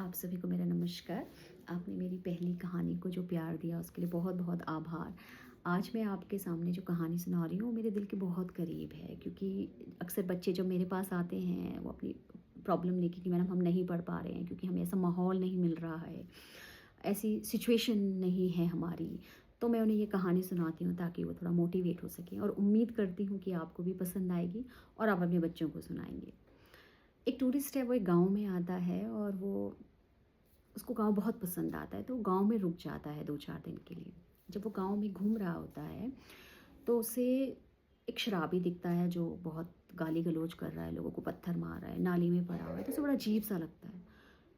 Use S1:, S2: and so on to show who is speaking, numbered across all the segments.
S1: आप सभी को मेरा नमस्कार। आपने मेरी पहली कहानी को जो प्यार दिया उसके लिए बहुत-बहुत आभार। आज मैं आपके सामने जो कहानी सुना रही हूँ वो मेरे दिल के बहुत करीब है, क्योंकि अक्सर बच्चे जब मेरे पास आते हैं वो अपनी प्रॉब्लम लेके कि मैडम हम नहीं पढ़ पा रहे हैं क्योंकि हमें ऐसा माहौल नहीं मिल रहा है, ऐसी सिचुएशन नहीं है हमारी। तो मैं उन्हें ये कहानी सुनाती हूँ ताकि वो थोड़ा मोटिवेट हो सकें, और उम्मीद करती हूँ कि आपको भी पसंद आएगी और आप अपने बच्चों को सुनाएँगे। एक टूरिस्ट है, वो एक गाँव में आता है और वो उसको गाँव बहुत पसंद आता है, तो वो गाँव में रुक जाता है 2-4 दिन के लिए। जब वो गाँव में घूम रहा होता है, तो उसे एक शराबी दिखता है जो बहुत गाली-गलौज कर रहा है, लोगों को पत्थर मार रहा है, नाली में पड़ा हुआ है, तो उसे बड़ा अजीब-सा लगता है।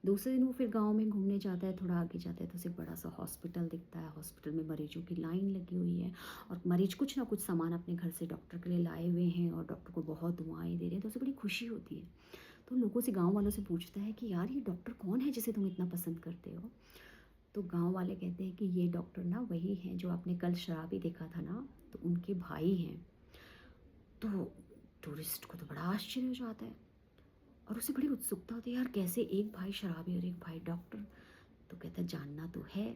S1: दूसरे दिन वो फिर गाँव में घूमने जाता है, थोड़ा आगे जाता है तो उसे एक बड़ा-सा हॉस्पिटल दिखता है। हॉस्पिटल में मरीज़ों की लाइन लगी हुई है और मरीज़ कुछ ना कुछ सामान अपने घर से डॉक्टर के लिए लाए हुए हैं और डॉक्टर को बहुत दुआएँ दे रहे हैं, तो उसे बड़ी खुशी होती है। तो लोगों से, गाँव वालों से पूछता है कि यार ये डॉक्टर कौन है जिसे तुम इतना पसंद करते हो? तो गाँव वाले कहते हैं कि ये डॉक्टर ना वही हैं जो आपने कल शराबी देखा था ना, तो उनके भाई हैं। तो टूरिस्ट को तो बड़ा आश्चर्य हो जाता है और उसे बड़ी उत्सुकता होती है, यार कैसे एक भाई शराबी और एक भाई डॉक्टर? तो कहता है जानना तो है।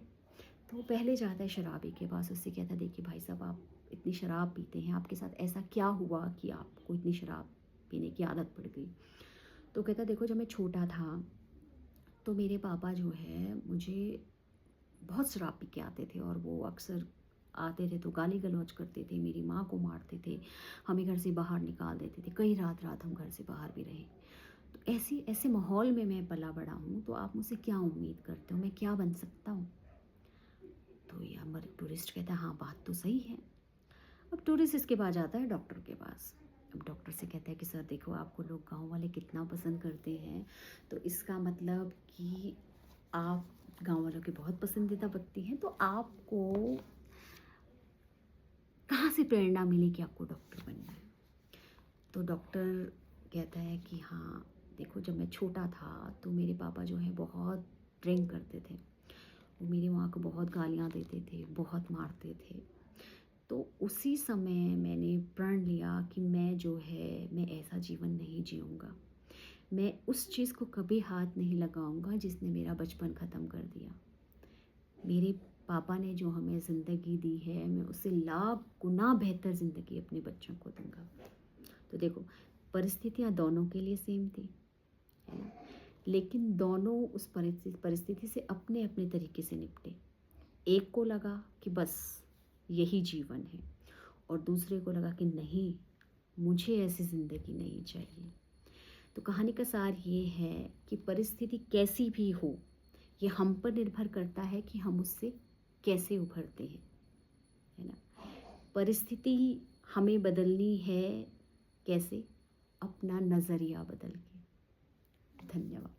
S1: तो वो पहले जाता है शराबी के पास, उससे कहता है देखिए भाई साहब, आप इतनी शराब पीते हैं, आपके साथ ऐसा क्या हुआ कि आपको इतनी शराब पीने की आदत पड़ गई? तो कहता है देखो, जब मैं छोटा था तो मेरे पापा जो है मुझे बहुत शराब पी के आते थे और वो अक्सर आते थे तो गाली गलौज करते थे, मेरी माँ को मारते थे, हमें घर से बाहर निकाल देते थे, कई रात रात हम घर से बाहर भी रहे। तो ऐसी ऐसे माहौल में मैं पला बड़ा हूँ, तो आप मुझसे क्या उम्मीद करते हो, मैं क्या बन सकता हूँ? तो ये हमारे टूरिस्ट कहता है हाँ बात तो सही है। अब टूरिस्ट इसके बाद जाता है डॉक्टर के पास। अब डॉक्टर से कहता है कि सर देखो, आपको लोग गाँव वाले कितना पसंद करते हैं, तो इसका मतलब कि आप गाँव वालों के बहुत पसंदीदा व्यक्ति हैं, तो आपको कहाँ से प्रेरणा मिली कि आपको डॉक्टर बनना है? तो डॉक्टर कहता है कि हाँ, देखो जब मैं छोटा था तो मेरे पापा जो हैं बहुत ड्रिंक करते थे। वो मेरी माँ को बहुत गालियाँ देते थे, बहुत मारते थे। तो उसी समय मैंने प्रण लिया कि मैं जो है, मैं ऐसा जीवन नहीं जीऊँगा। मैं उस चीज़ को कभी हाथ नहीं लगाऊँगा जिसने मेरा बचपन ख़त्म कर दिया। मेरे पापा ने जो हमें ज़िंदगी दी है, मैं उससे लाख गुना बेहतर ज़िंदगी अपने बच्चों को दूँगा। तो देखो, परिस्थितियाँ दोनों के लिए सेम थी, है ना? लेकिन दोनों उस परिस्थिति से अपने-अपने तरीके से निपटे। एक को लगा कि बस यही जीवन है और दूसरे को लगा कि नहीं, मुझे ऐसी ज़िंदगी नहीं चाहिए। तो कहानी का सार ये है कि परिस्थिति कैसी भी हो, ये हम पर निर्भर करता है कि हम उससे कैसे उभरते हैं, है ना? परिस्थिति हमें बदलनी है कैसे? अपना नज़रिया बदल के। धन्यवाद।